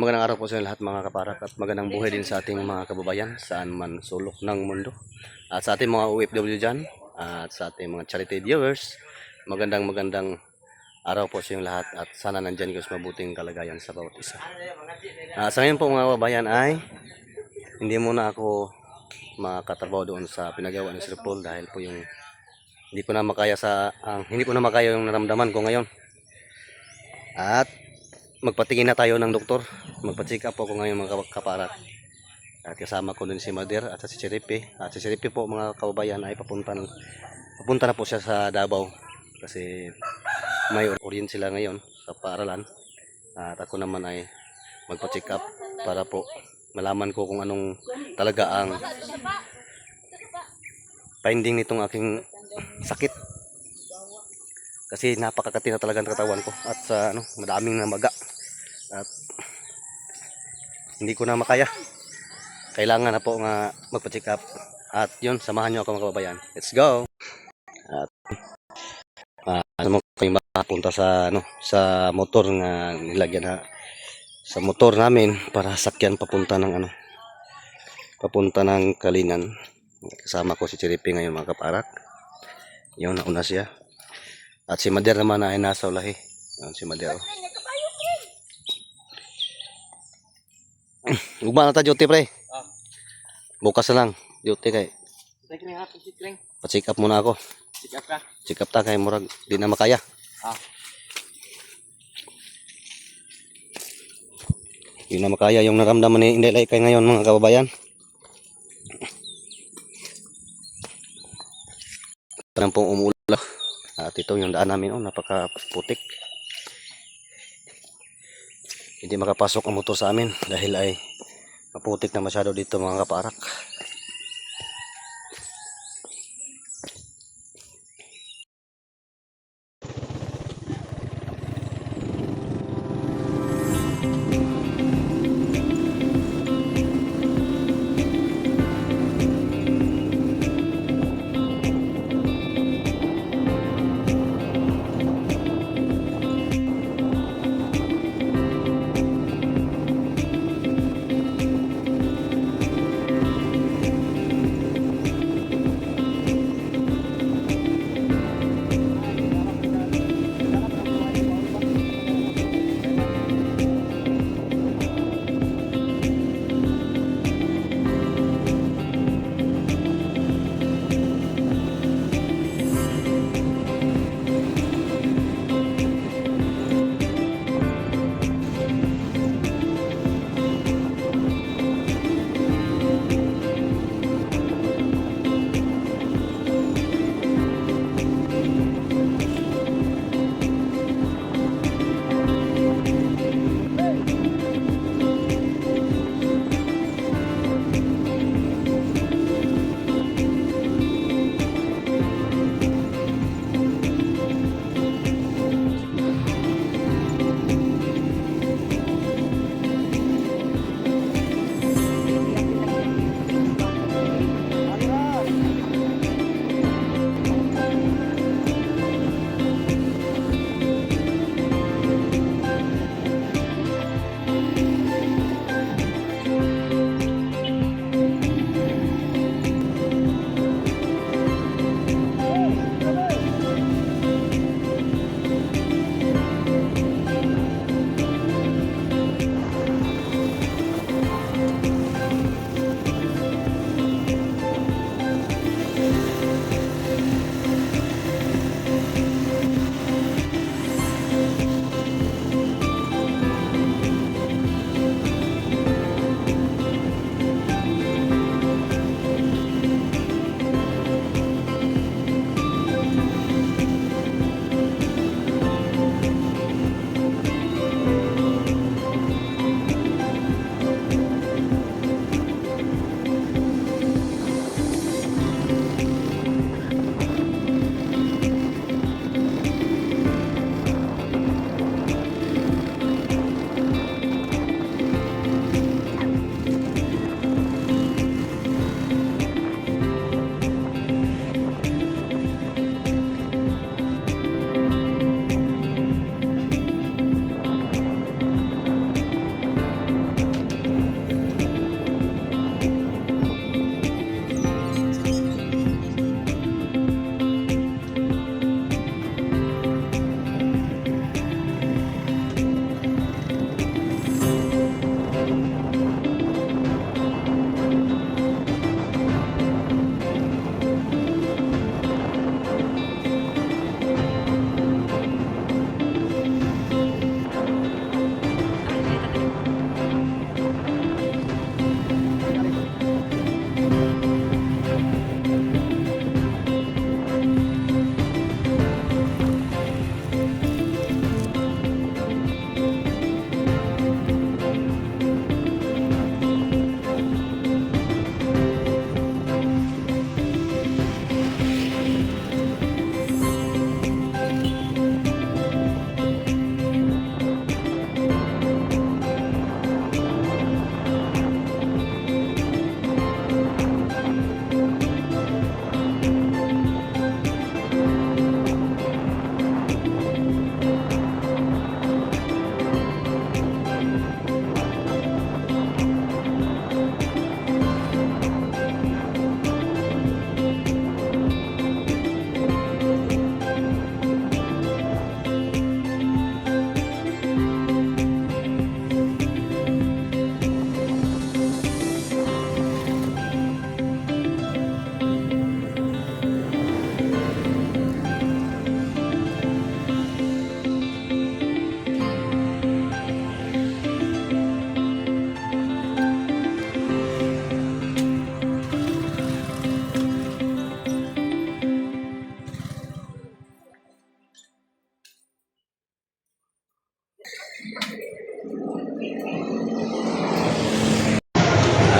Magandang araw po sa lahat mga kaparak at magandang buhay din sa ating mga kababayan saan man sulok ng mundo. At sa ating mga OFW dyan at sa ating mga charity viewers, magandang araw po sa inyong lahat at sana nandyan kayo sa mabuting kalagayan sa bawat isa. Sa ngayon po mga kababayan ay hindi muna ako makatrabaho doon sa pinagawa ni Sir Paul dahil po yung hindi ko na makaya yung naramdaman ko ngayon. At magpatingin na tayo ng doktor. Magpa-check up po ako ngayon mga kaparak. At kasama ko din si Mader at si Chiripi. At si Chiripi po mga kababayan ay papunta na po siya sa Davao. Kasi may orient sila ngayon sa paaralan. At ako naman ay magpa-check up para po malaman ko kung anong talaga ang finding nitong aking sakit. Kasi napakakati na talaga ang katawan ko at sa madaming namaga. At hindi ko na makaya. Kailangan na po nga magpa-check up. At yun, samahan niyo ako mga kababayan. Let's go. At ano mo kayo makapunta sa motor nga nilagyan na sa motor namin para sakyan papunta ng Kalingan. Kasama ko si Chiripi ngayon mga kaparak. Yun, nauna siya. At si Mader naman ay nasa ulahi. Yan si Mader. Ugma na ta duty pre. Bukas na lang duty kay. Pa-check up muna ako. Check up ka? Check up ta kay murag di na makaya. Di na makaya yung naramdaman ni Inday kay ngayon mga kababayan. Parang pong umuulan. At ito yung daan namin, napakaputik. Hindi makapasok ang motor sa amin dahil ay maputik na masyado dito mga kaparak.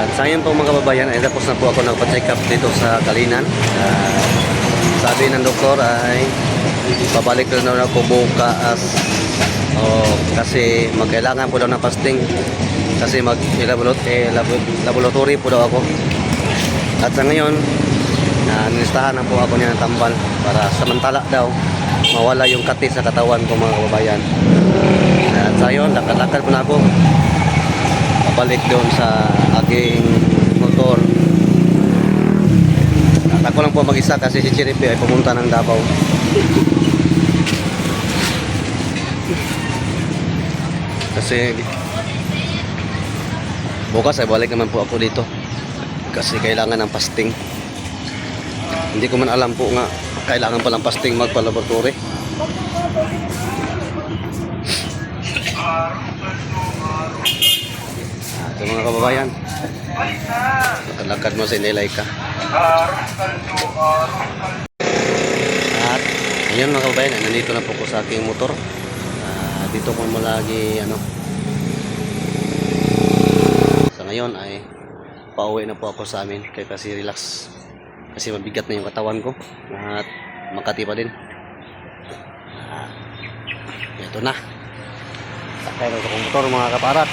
Sa ngayon po mga kababayan ay tapos na po ako nagpa-check up dito sa Kalinan. Sabi ng doktor ay pabalik na daw ako bukas. Kasi magkailangan po daw ng fasting. Kasi laboratory po daw ako. At sa ngayon, nilistahan na po ako niya ng tambal para samantala daw mawala yung kati sa katawan ko mga kababayan. At sa ngayon, lakad-lakad po na ako. Pabalik doon sa aking motor. At ako lang po mag-isa kasi si Chiripi ay pumunta ng Davao. Kasi bukas ay balik naman po ako dito. Kasi kailangan ng fasting. Hindi ko man alam po nga kailangan palang fasting magpa-laboratory. Ito mga kababayan, lakad mo sa Inilay ka. At ayun mga kababayan, nandito na po ko sa aking motor. Dito ko malagi sa ngayon ay pauwi na po ako sa amin kasi relax. Kasi mabigat na yung katawan ko at makati pa din. Ito na. Sakay na sa motor mga kaparat.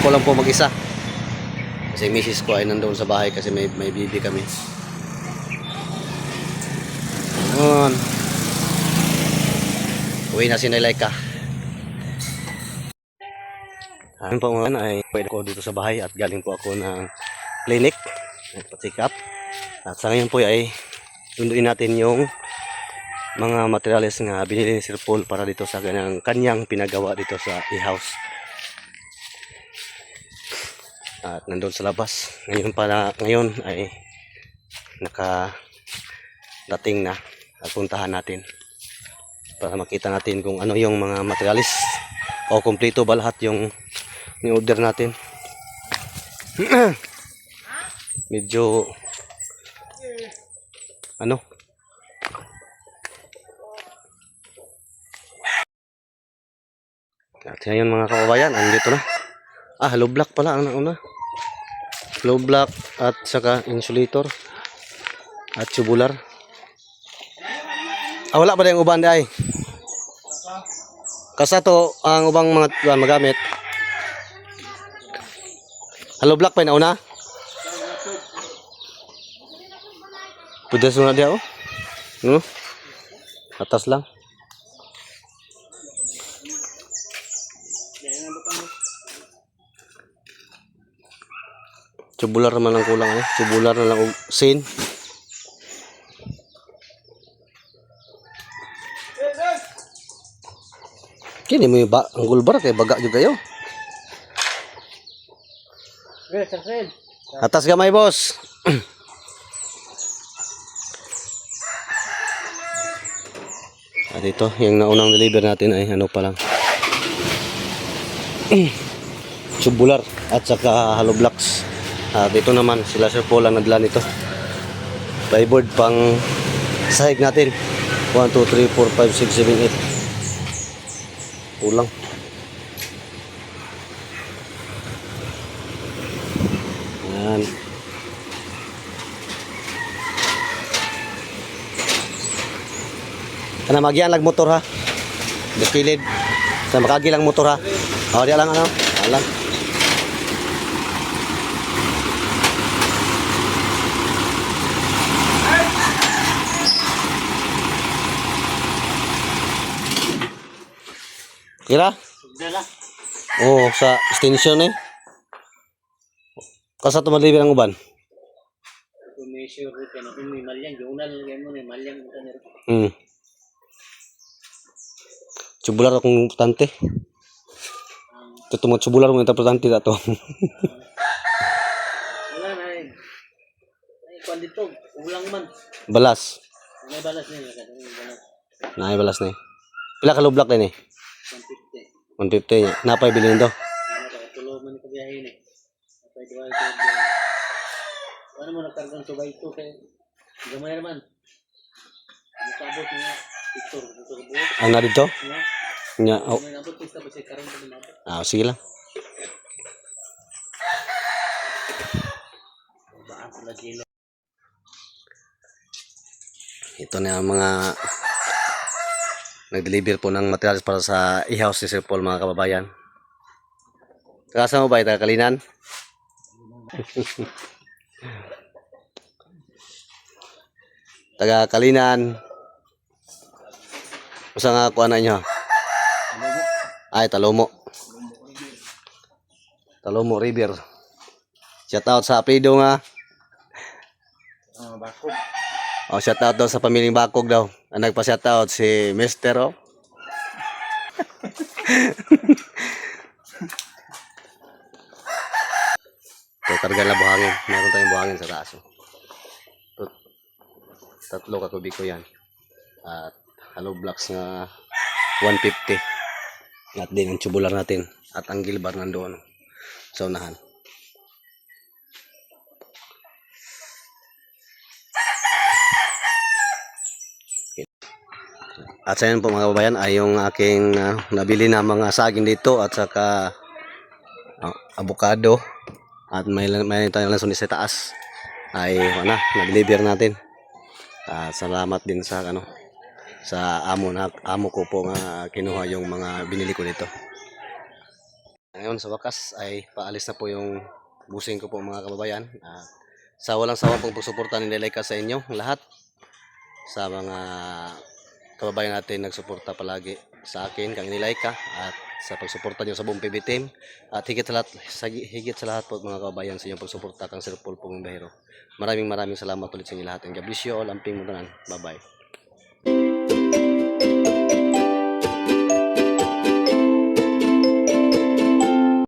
Ako lang po mag-isa. Kasi misis ko ay nandoon sa bahay kasi may bibi kami. Ayun. Uwi na si Nelaika. Ayun po mga ay pwede ko dito sa bahay at galing po ako ng clinic. Pa-check up. At sa ngayon po ay tunduin natin yung mga materials nga binili ni Sir Paul para dito sa kanyang pinagawa dito sa e-house. At nandun sa labas. Ngayon ay nakadating na at puntahan natin para makita natin kung ano yung mga materials o kumpleto ba lahat yung ni-order natin. Medyo at ngayon mga kababayan, andito na. Hollow block pala ang nauna. Hollow block at saka insulator at tubular. Wala pa yung uban di ay. Kasa to ang ubang mga magamit. Hollow block pa yung nauna. Pwede sunod dia atas lang. Tubular naman ang kulang tubular na lang og sin. Kini mo ang gulbar kay baga jud kayo. Atas gamay boss. At ito, yung naunang deliver natin ay pa lang. Tubular at saka hollow blocks. At ito naman sila Sir Paul ang nadala nito. Plyboard pang sahig natin. 1, 2, 3, 4, 5, 6, 7, 8. Kulang. Yan. Kana magian lag motor ha. Dekilid. Sa makagi lang motor ha. Dia lang alam. Kira? Sa extension Kasa to madeliver ang uban? Measure ka na kung may malyang, journal mo na malyang mo tanir. Tubular akong importante. Ito mo tubular mo importante dato. Wala na ay kwan dito, ulang man. Balas. May balas niya balas. Naay balas na. Pila ka block din 150. 150 napay bilhin do. Tulo man ko biyahe ni. Napay dual ko. Ano mo nakargang subay ito kay gamay naman. Nakabot niya picture buo. Ang na dito? Nya. May nabot pista ba siya karon pa. Sige lang. Lagi na. Ito na ang mga nag-deliver po ng materials para sa i-house ni Sir Paul, mga kababayan. Kasa mo ba ito, Kalinan? Taga Kalinan. Usa nga kuha na inyo? Ay, Talomo. Talomo River. Shout out sa apelido nga. Bakog. Oh, shout out daw sa pamilyang Bakog daw. Ang nagpa-shout out si Mr. Oh. So, karga na buhangin. Meron tayong buhangin sa taas. Oh. Tatlo kakubiko yan. At hollow blocks na 150. At din ang tubular natin. At ang gilbar nandoon sa unahan. At sa yun po mga kababayan ay yung aking nabili na mga saging dito at saka avocado at may tayong lanson sa taas ay na-deliver natin. Salamat din sa sa amo ko po nga kinuha yung mga binili ko dito. Ngayon sa wakas ay paalis na po yung busing ko po mga kababayan. Sa walang sawang pong pagsuporta ni Nelaika sa inyo lahat, sa mga kababayan natin nagsuporta palagi sa akin, kang Nelaika, at sa pagsuporta nyo sa buong PB team, at higit sa lahat po mga kababayan sa inyong pagsuporta kang Sir Paul Pong Bahero. Maraming salamat ulit sa inyo lahat. And God bless you all. Amping mo tanan. Bye bye.